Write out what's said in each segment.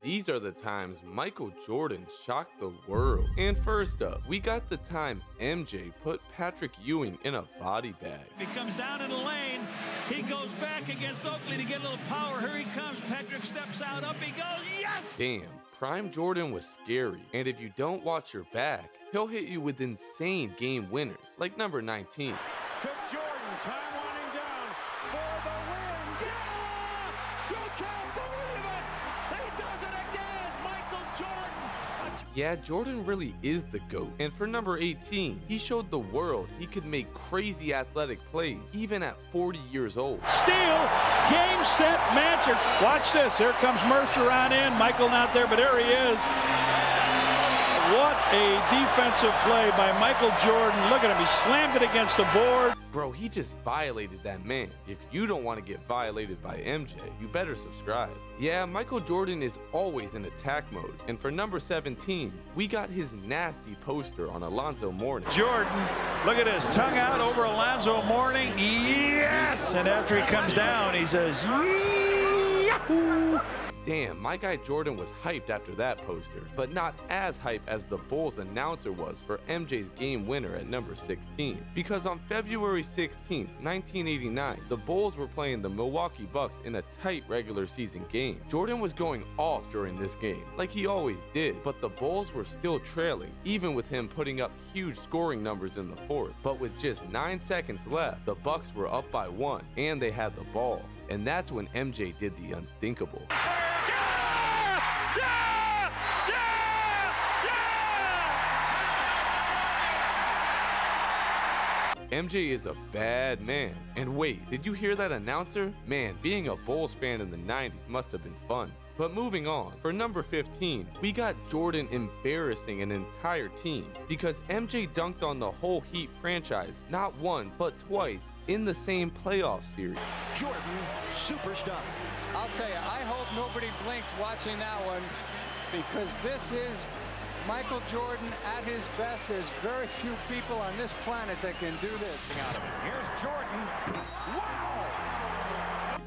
These are the times Michael Jordan shocked the world. And first up, we got the time MJ put Patrick Ewing in a body bag. He comes down in the lane. He goes back against Oakley to get a little power. Here he comes. Patrick steps out. Up he goes. Yes! Damn, Prime Jordan was scary. And if you don't watch your back, he'll hit you with insane game winners, like number 19. To Jordan, time winding down for the win. Yeah! You can't believe it! He does it again! Michael Jordan! Yeah, Jordan really is the GOAT. And for number 18, he showed the world he could make crazy athletic plays, even at 40 years old. Steal, game, set, match. Watch this. Here comes Mercer on in. Michael not there, but there he is. What a defensive play by Michael Jordan. Look at him. He slammed it against the board. Bro, he just violated that man. If you don't want to get violated by MJ, you better subscribe. Yeah, Michael Jordan is always in attack mode. And for number 17, we got his nasty poster on Alonzo Mourning. Jordan, look at his tongue out over Alonzo Mourning. Yes! And after he comes down, he says, Yahoo! Damn, my guy Jordan was hyped after that poster, but not as hyped as the Bulls announcer was for MJ's game winner at number 16. Because on February 16th, 1989, the Bulls were playing the Milwaukee Bucks in a tight regular season game. Jordan was going off during this game, like he always did, but the Bulls were still trailing, even with him putting up huge scoring numbers in the fourth. But with just 9 seconds left, the Bucks were up by 1, and they had the ball. And that's when MJ did the unthinkable. MJ is a bad man. And wait, did you hear that announcer? Man, being a Bulls fan in the 90s must have been fun. But moving on, for number 15, we got Jordan embarrassing an entire team because MJ dunked on the whole Heat franchise not once, but twice in the same playoff series. Jordan, super stuff. I'll tell you, I hope nobody blinked watching that one because this is Michael Jordan at his best. There's very few people on this planet that can do this. Here's Jordan. Wow!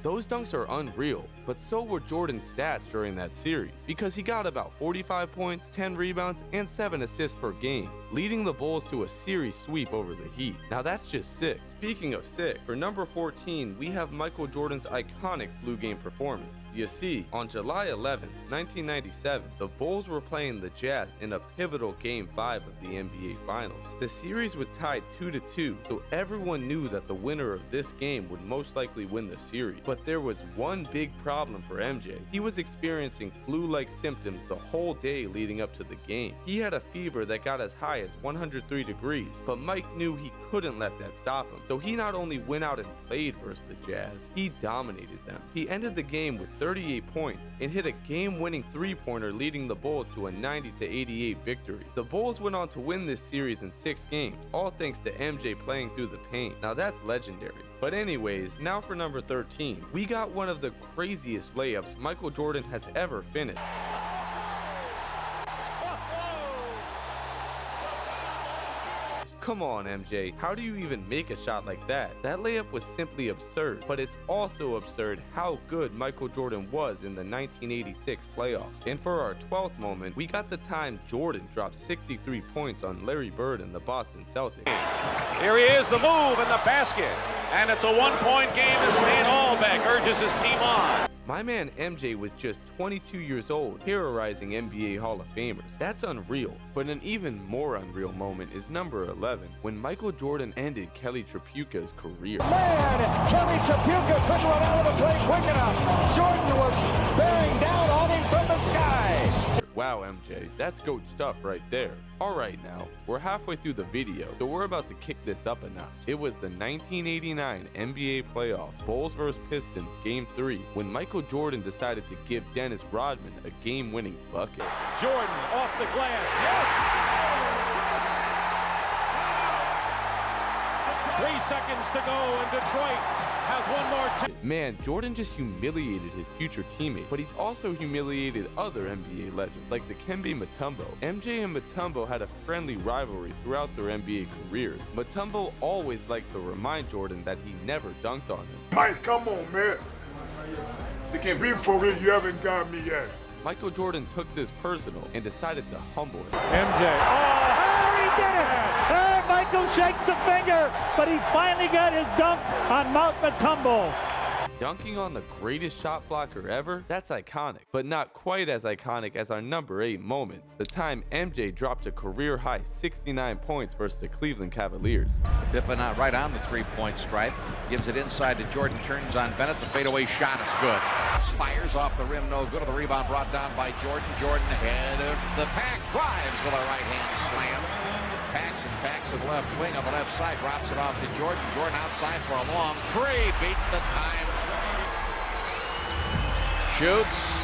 Those dunks are unreal, but so were Jordan's stats during that series because he got about 45 points, 10 rebounds, and 7 assists per game, leading the Bulls to a series sweep over the Heat. Now that's just sick. Speaking of sick, for number 14, we have Michael Jordan's iconic flu game performance. You see, on July 11th, 1997, the Bulls were playing the Jazz in a pivotal Game 5 of the NBA Finals. The series was tied 2-2, so everyone knew that the winner of this game would most likely win the series. But there was one big problem for MJ. He was experiencing flu-like symptoms the whole day leading up to the game. He had a fever that got as high as 103 degrees, but Mike knew he couldn't let that stop him. So he not only went out and played versus the Jazz, he dominated them. He ended the game with 38 points and hit a game-winning three-pointer, leading the Bulls to a 90-88 victory. The Bulls went on to win this series in 6 games, all thanks to MJ playing through the pain. Now that's legendary. But anyways, now for number 13. We got one of the craziest layups Michael Jordan has ever finished. Come on, MJ. How do you even make a shot like that? That layup was simply absurd, but it's also absurd how good Michael Jordan was in the 1986 playoffs. And for our 12th moment, we got the time Jordan dropped 63 points on Larry Bird and the Boston Celtics. Here he is, the move and the basket. And it's a one-point game as Stan Albeck urges his team on. My man MJ was just 22 years old, terrorizing NBA Hall of Famers. That's unreal. But an even more unreal moment is number 11, when Michael Jordan ended Kelly Tripucka's career. Man, Kelly Tripucka couldn't run out of the play quick enough. Jordan was bearing down on him from the sky. Wow, MJ, that's GOAT stuff right there. Alright now, we're halfway through the video, so we're about to kick this up a notch. It was the 1989 NBA playoffs, Bulls vs Pistons, Game 3, when Michael Jordan decided to give Dennis Rodman a game-winning bucket. Jordan off the glass. Yes! 3 seconds to go, and Detroit has one more chance. Man, Jordan just humiliated his future teammate, but he's also humiliated other NBA legends like Dikembe Mutombo. MJ and Mutombo had a friendly rivalry throughout their NBA careers. Mutombo always liked to remind Jordan that he never dunked on him. Mike, come on, man. Be for real, you haven't got me yet. Michael Jordan took this personal and decided to humble him. MJ. Oh, he did it! Hey, Michael shakes the finger, but he finally got his dunk on Mutombo. Dunking on the greatest shot blocker ever? That's iconic, but not quite as iconic as our number 8 moment, the time MJ dropped a career-high 69 points versus the Cleveland Cavaliers. Pippen right on the three-point stripe, gives it inside to Jordan, turns on Bennett, the fadeaway shot is good. Fires off the rim, no good. The rebound brought down by Jordan. Jordan head of the pack, drives with a right-hand slam. Packs to the left wing on the left side, drops it off to Jordan. Jordan outside for a long three, beat the time. Shoots,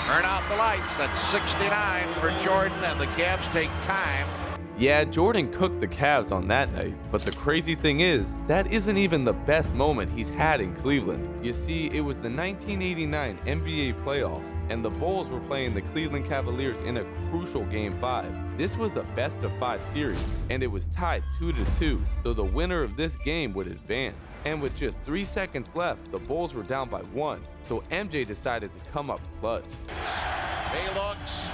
turn out the lights. That's 69 for Jordan, and the Cavs take time. Yeah, Jordan cooked the Cavs on that night, but the crazy thing is, that isn't even the best moment he's had in Cleveland. You see, it was the 1989 NBA playoffs, and the Bulls were playing the Cleveland Cavaliers in a crucial Game 5. This was a best-of-5 series, and it was tied 2-2, so the winner of this game would advance. And with just 3 seconds left, the Bulls were down by 1, so MJ decided to come up clutch. He looks,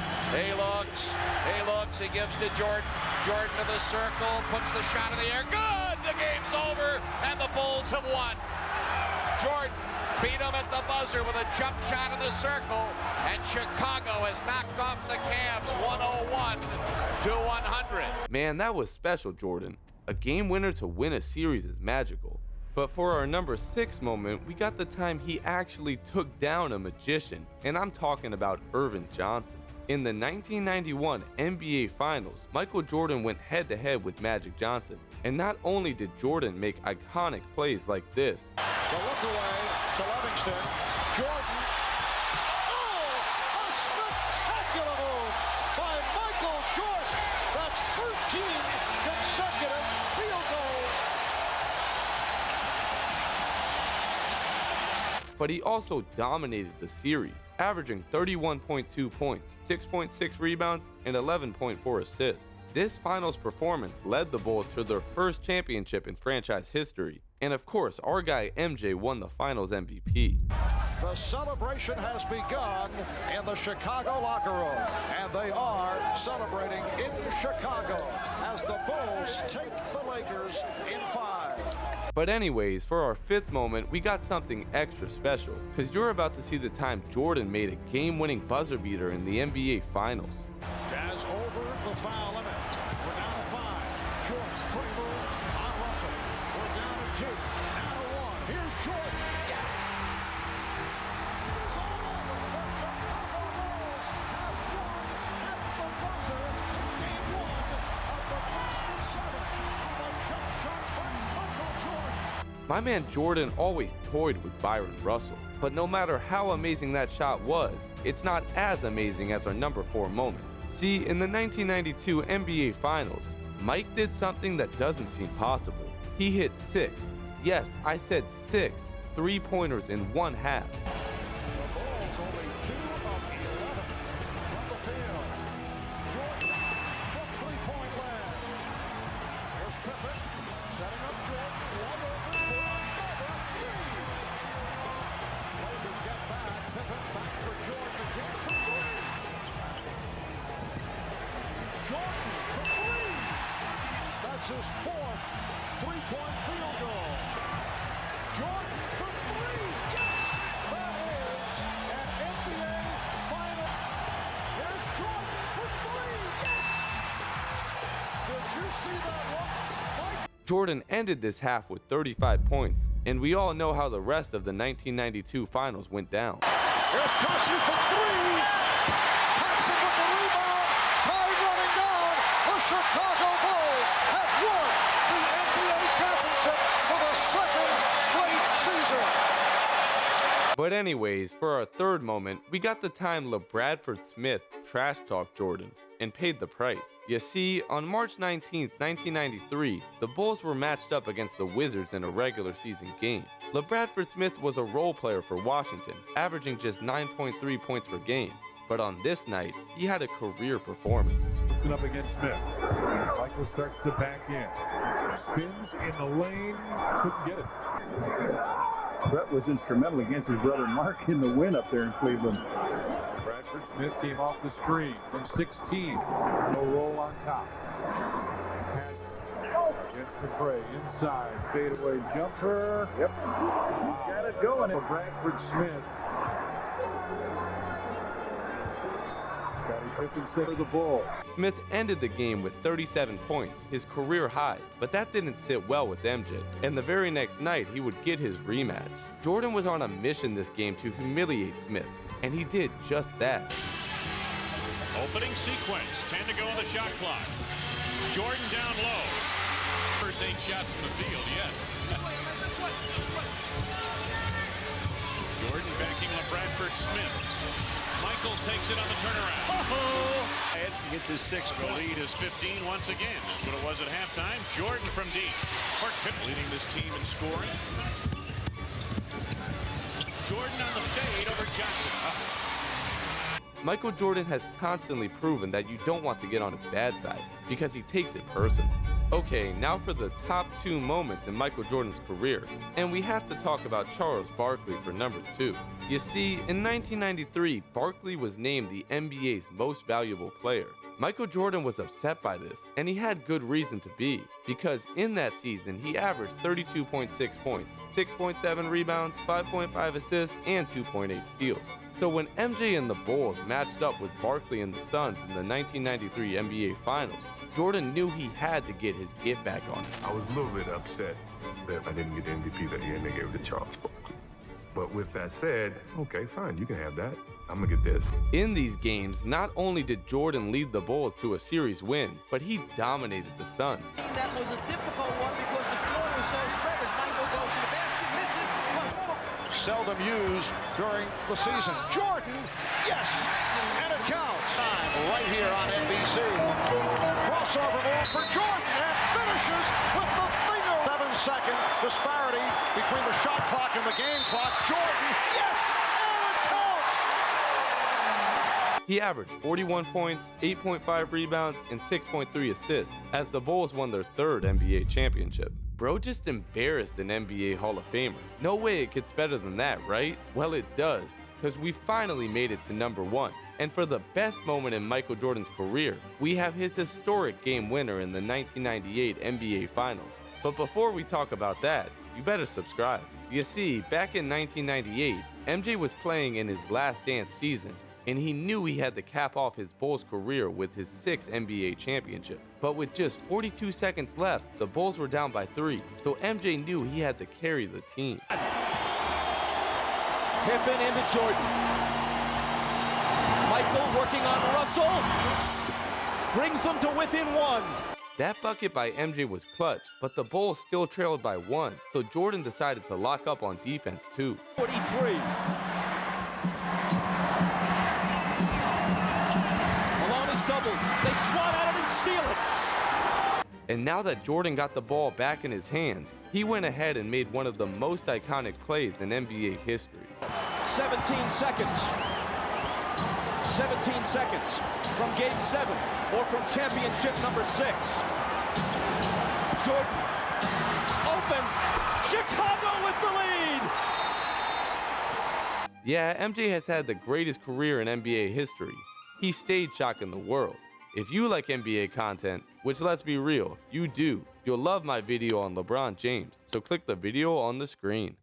he gives to Jordan. Jordan to the circle, puts the shot in the air. Good! The game's over, and the Bulls have won. Jordan beat him at the buzzer with a jump shot in the circle, and Chicago has knocked off the Cavs 101-100. Man, that was special, Jordan. A game winner to win a series is magical. But for our number 6 moment, we got the time he actually took down a magician, and I'm talking about Irvin Johnson. In the 1991 NBA Finals, Michael Jordan went head-to-head with Magic Johnson. And not only did Jordan make iconic plays like this. The look away to Livingston. Jordan. Oh, a spectacular move by Michael Jordan. That's 13 consecutive field goals. But he also dominated the series, averaging 31.2 points, 6.6 rebounds, and 11.4 assists. This finals performance led the Bulls to their first championship in franchise history. And of course, our guy MJ won the finals MVP. The celebration has begun in the Chicago locker room, and they are celebrating in Chicago as the Bulls take the Lakers in 5. But anyways, for our 5th moment, we got something extra special, because you're about to see the time Jordan made a game-winning buzzer beater in the NBA Finals. Jazz over the foul limit. We're down to 5. Jordan putting moves on Russell. We're down to 2. Now to 1. Here's Jordan. Yes! It's all over. The Chicago Bulls have won at the buzzer. Game 1 of the Boston 7 on a jump shot by Michael Jordan. My man Jordan always toyed with Byron Russell, but no matter how amazing that shot was, it's not as amazing as our number 4 moment. See, in the 1992 NBA Finals, Mike did something that doesn't seem possible. He hit 6, yes, I said 6, 3-pointers in one half. The Bulls only 2 of 11 from the field. Jordan from 3-point land. Here's Pippen setting up Jordan. Wide open for another 3. Blazers get back. Pippen back for Jordan again for 3. Jordan for 3. That's his 4th 3-point field goal. Jordan for 3. Yes! That is an NBA final. Here's Jordan for 3. Yes! Did you see that look? Jordan ended this half with 35 points, and we all know how the rest of the 1992 Finals went down. Here's Carson for 3. Paxson with the rebound. Tide running down. The Chicago Bulls have won the NBA championship for the 2nd straight season. But anyways, for our 3rd moment, we got the time LaBradford Smith trash talked Jordan and paid the price. You see, on March 19th, 1993, the Bulls were matched up against the Wizards in a regular season game. LaBradford Smith was a role player for Washington, averaging just 9.3 points per game. But on this night, he had a career performance. Up against Smith. Michael starts to back in. Spins in the lane. Couldn't get it. Brett was instrumental against his brother Mark in the win up there in Cleveland. Smith came off the screen from 16. No roll on top. Gets the prey inside. Fadeaway jumper. Yep. He's got it going. Bradford Smith. Scottie Pippen set of the ball. Smith ended the game with 37 points, his career high, but that didn't sit well with MJ, and the very next night he would get his rematch. Jordan was on a mission this game to humiliate Smith, and he did just that. Opening sequence, 10 to go on the shot clock. Jordan down low. First 8 shots from the field, yes. Jordan backing LaBradford Smith. Michael takes it on the turnaround. He gets his 6th point. The lead is 15 once again. That's what it was at halftime. Jordan from deep. Leading this team in scoring. Jordan on the fade over Johnson. Michael Jordan has constantly proven that you don't want to get on his bad side because he takes it personal. Okay, now for the top 2 moments in Michael Jordan's career, and we have to talk about Charles Barkley for number 2. You see, in 1993, Barkley was named the NBA's most valuable player. Michael Jordan was upset by this, and he had good reason to be, because in that season he averaged 32.6 points, 6.7 rebounds, 5.5 assists, and 2.8 steals. So when MJ and the Bulls matched up with Barkley and the Suns in the 1993 NBA Finals, Jordan knew he had to get his get back on him. I was a little bit upset that I didn't get the MVP that year and they gave it to Charles Barkley. But with that said, okay, fine, you can have that. I'm gonna get this. In these games, not only did Jordan lead the Bulls to a series win, but he dominated the Suns. That was a difficult one because the floor was so spread as Michael goes to the basket, misses. Seldom used during the season. Jordan, yes, and it counts. Time right here on NBC. Crossover move for Jordan and finishes with the finger. 7-second disparity between the shot clock and the game clock. Jordan, yes, and it counts. He averaged 41 points, 8.5 rebounds, and 6.3 assists as the Bulls won their 3rd NBA championship. Bro just embarrassed an NBA Hall of Famer. No way it gets better than that, right? Well, it does, because we finally made it to number 1. And for the best moment in Michael Jordan's career, we have his historic game winner in the 1998 NBA Finals. But before we talk about that, you better subscribe. You see, back in 1998, MJ was playing in his last dance season, and he knew he had to cap off his Bulls career with his 6th NBA championship. But with just 42 seconds left, the Bulls were down by 3, so MJ knew he had to carry the team. Pippen into Jordan. Michael working on Russell. Brings them to within 1. That bucket by MJ was clutch, but the Bulls still trailed by 1, so Jordan decided to lock up on defense too. 43. Malone is doubled. They swat at it and steal it. And now that Jordan got the ball back in his hands, he went ahead and made one of the most iconic plays in NBA history. 17 seconds. 17 seconds from Game 7 or from championship number 6. Jordan, open, Chicago with the lead! Yeah, MJ has had the greatest career in NBA history. He stayed shocking the world. If you like NBA content, which let's be real, you do, you'll love my video on LeBron James, so click the video on the screen.